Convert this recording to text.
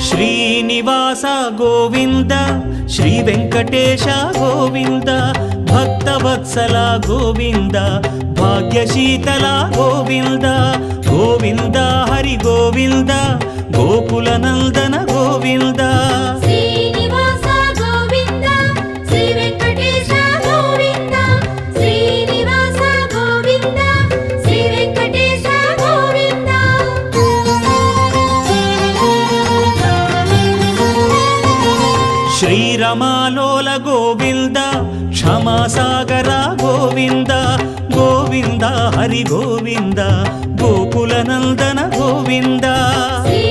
Srinivasa Govinda Shri Venkatesha Govinda Bhaktavatsala Govinda భాగ్యశీతల Govinda Govinda Hari Govinda Gokula Nandana Govinda Srinivasa Govinda Shri Venkatesha Govinda Srinivasa Govinda Shri Venkatesha Govinda శ్రీరమాలోల Govinda క్షమాసాగర Govinda Govinda Hari Govinda Gokula Nandana Govinda Shri